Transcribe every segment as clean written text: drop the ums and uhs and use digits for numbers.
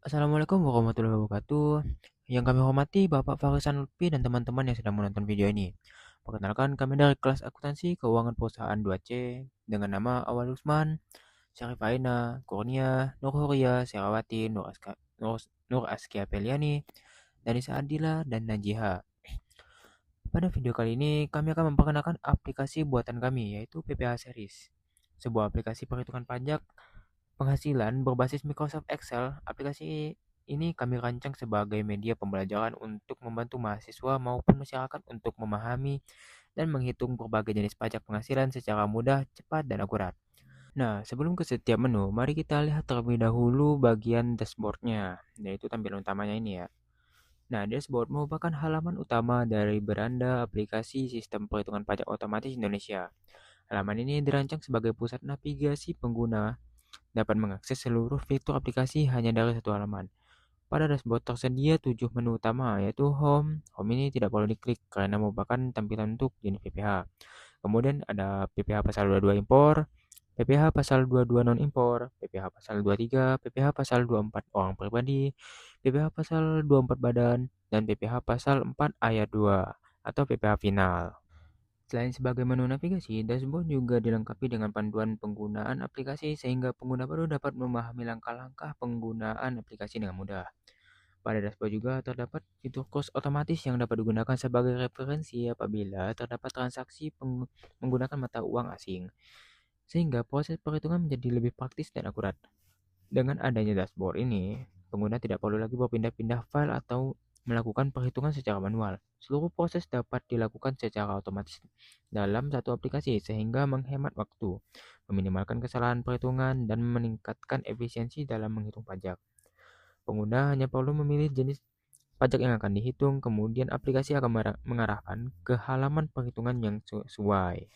Assalamualaikum warahmatullahi wabarakatuh. Yang kami hormati Bapak Farisan Lutfi dan teman-teman yang sedang menonton video ini. Perkenalkan kami dari kelas akuntansi keuangan perusahaan 2C dengan nama Awal Usman, Syarif Aina, Kurnia, Nur Huria, Serawati, Nur Askia Peliani, Danisa Adila, dan Najiha. Pada video kali ini kami akan memperkenalkan aplikasi buatan kami yaitu PPH Series. Sebuah aplikasi perhitungan pajak penghasilan berbasis Microsoft Excel. Aplikasi ini kami rancang sebagai media pembelajaran untuk membantu mahasiswa maupun masyarakat untuk memahami dan menghitung berbagai jenis pajak penghasilan secara mudah, cepat, dan akurat. Nah, sebelum ke setiap menu, mari kita lihat terlebih dahulu bagian dashboardnya, yaitu tampilan utamanya ini ya. Nah, dashboard merupakan halaman utama dari beranda aplikasi sistem perhitungan pajak otomatis Indonesia. Halaman ini dirancang sebagai pusat navigasi pengguna dapat mengakses seluruh fitur aplikasi hanya dari satu halaman. Pada dashboard tersedia 7 menu utama, yaitu Home. Home ini tidak perlu diklik karena merupakan tampilan untuk jenis PPH. Kemudian ada PPH pasal 22 impor, PPH pasal 22 non-impor, PPH pasal 23, PPH pasal 24 orang pribadi, PPH pasal 24 badan, dan PPH pasal 4 ayat 2 atau PPH final. Selain sebagai menu navigasi, dashboard juga dilengkapi dengan panduan penggunaan aplikasi sehingga pengguna baru dapat memahami langkah-langkah penggunaan aplikasi dengan mudah. Pada dashboard juga terdapat fitur kurs otomatis yang dapat digunakan sebagai referensi apabila terdapat transaksi menggunakan mata uang asing, sehingga proses perhitungan menjadi lebih praktis dan akurat. Dengan adanya dashboard ini, pengguna tidak perlu lagi berpindah-pindah file atau melakukan perhitungan secara manual. Seluruh proses dapat dilakukan secara otomatis dalam satu aplikasi sehingga menghemat waktu, meminimalkan kesalahan perhitungan, dan meningkatkan efisiensi dalam menghitung pajak. Pengguna hanya perlu memilih jenis pajak yang akan dihitung, kemudian aplikasi akan mengarahkan ke halaman perhitungan yang sesuai.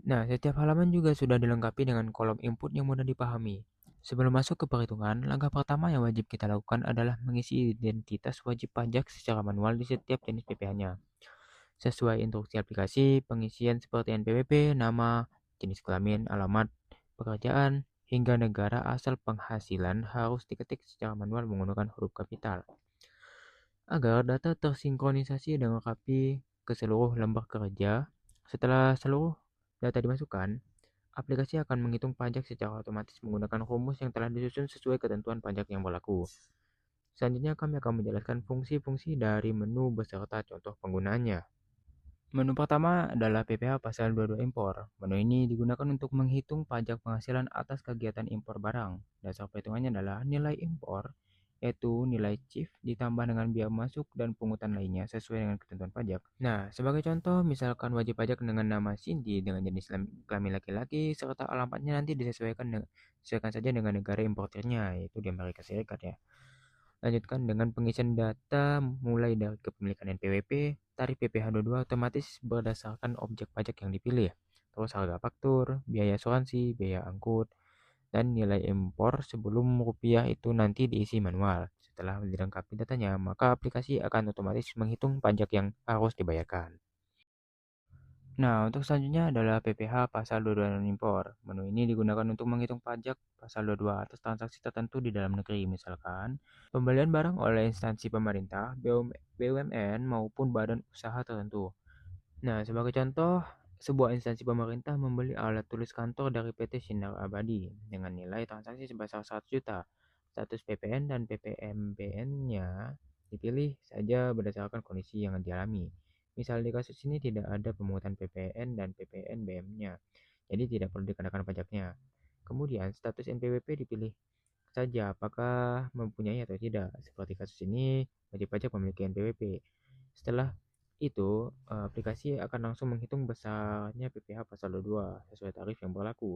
Nah, setiap halaman juga sudah dilengkapi dengan kolom input yang mudah dipahami. Sebelum masuk ke perhitungan, langkah pertama yang wajib kita lakukan adalah mengisi identitas wajib pajak secara manual di setiap jenis PPh-nya. Sesuai instruksi aplikasi, pengisian seperti NPWP, nama, jenis kelamin, alamat, pekerjaan, hingga negara asal penghasilan harus diketik secara manual menggunakan huruf kapital. Agar data tersinkronisasi dengan rapi ke seluruh lembar kerja, setelah seluruh data dimasukkan, aplikasi akan menghitung pajak secara otomatis menggunakan rumus yang telah disusun sesuai ketentuan pajak yang berlaku. Selanjutnya kami akan menjelaskan fungsi-fungsi dari menu beserta contoh penggunaannya. Menu pertama adalah PPh pasal 22 impor. Menu ini digunakan untuk menghitung pajak penghasilan atas kegiatan impor barang. Dasar perhitungannya adalah nilai impor, yaitu nilai CIF ditambah dengan biaya masuk dan pungutan lainnya sesuai dengan ketentuan pajak. Nah, sebagai contoh, misalkan wajib pajak dengan nama Cindy dengan jenis kelamin laki-laki serta alamatnya nanti disesuaikan saja dengan negara importernya, yaitu di Amerika Serikat ya. Lanjutkan dengan pengisian data mulai dari kepemilikan NPWP, tarif PPh 22 otomatis berdasarkan objek pajak yang dipilih. Terus harga faktur, biaya asuransi, biaya angkut, dan nilai impor sebelum rupiah itu nanti diisi manual. Setelah dilengkapi datanya, maka aplikasi akan otomatis menghitung pajak yang harus dibayarkan. Nah, untuk selanjutnya adalah PPh pasal 22 non-impor. Menu ini digunakan untuk menghitung pajak pasal 22 atas transaksi tertentu di dalam negeri, misalkan pembelian barang oleh instansi pemerintah, BUMN, maupun badan usaha tertentu. Nah, sebagai contoh, sebuah instansi pemerintah membeli alat tulis kantor dari PT Sinar Abadi dengan nilai transaksi sebesar 100 juta. Status PPN dan PPMBN-nya dipilih saja berdasarkan kondisi yang dialami. Misal di kasus ini tidak ada pemungutan PPN dan PPNBM-nya, jadi tidak perlu dikenakan pajaknya. Kemudian status NPWP dipilih saja apakah mempunyai atau tidak. Seperti kasus ini, wajib pajak memiliki NPWP. Setelah itu, aplikasi akan langsung menghitung besarnya PPh pasal 22 sesuai tarif yang berlaku,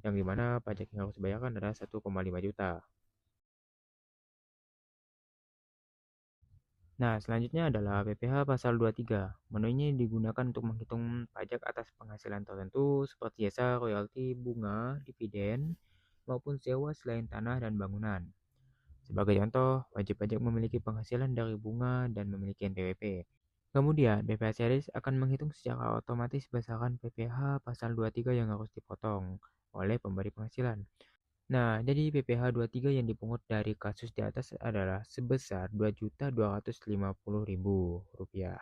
yang dimana pajak yang harus dibayarkan adalah 1,5 juta. Nah, selanjutnya adalah PPh pasal 23. Menu ini digunakan untuk menghitung pajak atas penghasilan tertentu seperti jasa, royalti, bunga, dividen, maupun sewa selain tanah dan bangunan. Sebagai contoh, wajib pajak memiliki penghasilan dari bunga dan memiliki NPWP. Kemudian, PPh Series akan menghitung secara otomatis besaran PPh pasal 23 yang harus dipotong oleh pemberi penghasilan. Nah, jadi PPh 23 yang dipungut dari kasus di atas adalah sebesar Rp2.250.000.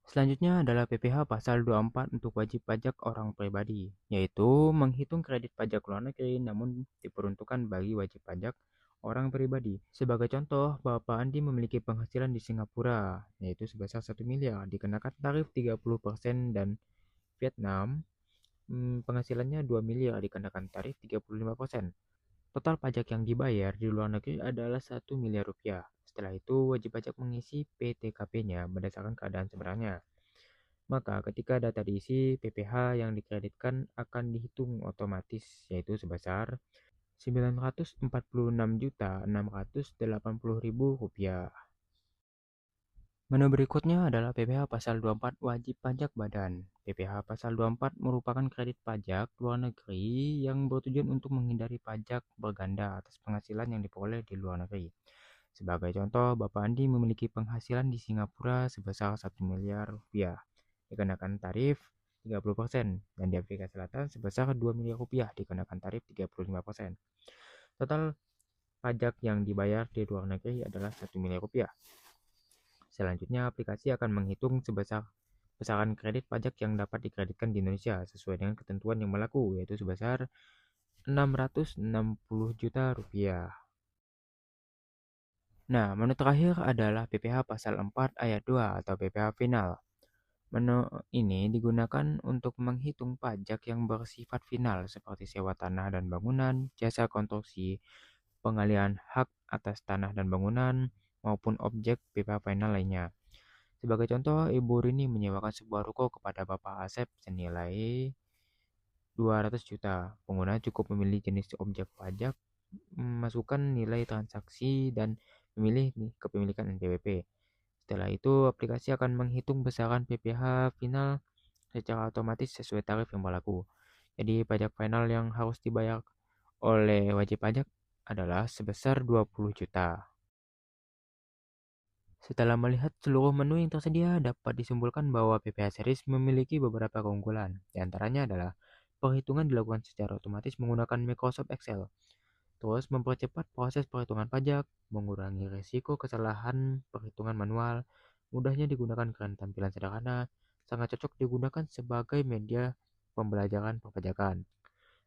Selanjutnya adalah PPh pasal 24 untuk wajib pajak orang pribadi, yaitu menghitung kredit pajak luar negeri namun diperuntukkan bagi wajib pajak orang pribadi. Sebagai contoh, Bapak Andi memiliki penghasilan di Singapura, yaitu sebesar 1 miliar, dikenakan tarif 30% dan Vietnam, penghasilannya 2 miliar, dikenakan tarif 35%. Total pajak yang dibayar di luar negeri adalah 1 miliar rupiah. Setelah itu, wajib pajak mengisi PTKP-nya berdasarkan keadaan sebenarnya. Maka ketika data diisi, PPh yang dikreditkan akan dihitung otomatis, yaitu sebesar Rp946.680.000. Menu berikutnya adalah PPh pasal 24 wajib pajak badan. PPh pasal 24 merupakan kredit pajak luar negeri yang bertujuan untuk menghindari pajak berganda atas penghasilan yang diperoleh di luar negeri. Sebagai contoh, Bapak Andi memiliki penghasilan di Singapura sebesar 1 miliar rupiah, dikenakan tarif 30%, dan di Afrika Selatan sebesar 2 miliar rupiah, dikenakan tarif 35%. Total pajak yang dibayar di luar negeri adalah 1 miliar rupiah. Selanjutnya, aplikasi akan menghitung besaran kredit pajak yang dapat dikreditkan di Indonesia sesuai dengan ketentuan yang berlaku, yaitu sebesar Rp660 juta. Nah, menu terakhir adalah PPh pasal 4 ayat 2 atau PPh final. Menu ini digunakan untuk menghitung pajak yang bersifat final seperti sewa tanah dan bangunan, jasa konstruksi, pengalihan hak atas tanah dan bangunan, maupun objek PPh final lainnya. Sebagai contoh, Ibu Rini menyewakan sebuah ruko kepada Bapak Asep senilai 200 juta. Pengguna cukup memilih jenis objek pajak, masukkan nilai transaksi, dan memilih kepemilikan NPWP. Setelah itu, aplikasi akan menghitung besaran PPh final secara otomatis sesuai tarif yang berlaku. Jadi, pajak final yang harus dibayar oleh wajib pajak adalah sebesar 20 juta. Setelah melihat seluruh menu yang tersedia, dapat disimpulkan bahwa PPh Series memiliki beberapa keunggulan. Di antaranya adalah perhitungan dilakukan secara otomatis menggunakan Microsoft Excel, terus mempercepat proses perhitungan pajak, mengurangi risiko kesalahan perhitungan manual, mudahnya digunakan karena tampilan sederhana, sangat cocok digunakan sebagai media pembelajaran perpajakan.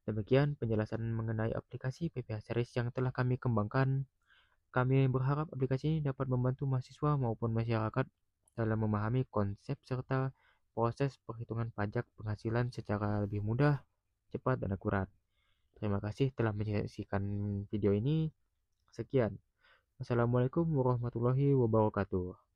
Demikian penjelasan mengenai aplikasi PPh Series yang telah kami kembangkan. Kami berharap aplikasi ini dapat membantu mahasiswa maupun masyarakat dalam memahami konsep serta proses perhitungan pajak penghasilan secara lebih mudah, cepat, dan akurat. Terima kasih telah menyaksikan video ini. Sekian. Wassalamualaikum warahmatullahi wabarakatuh.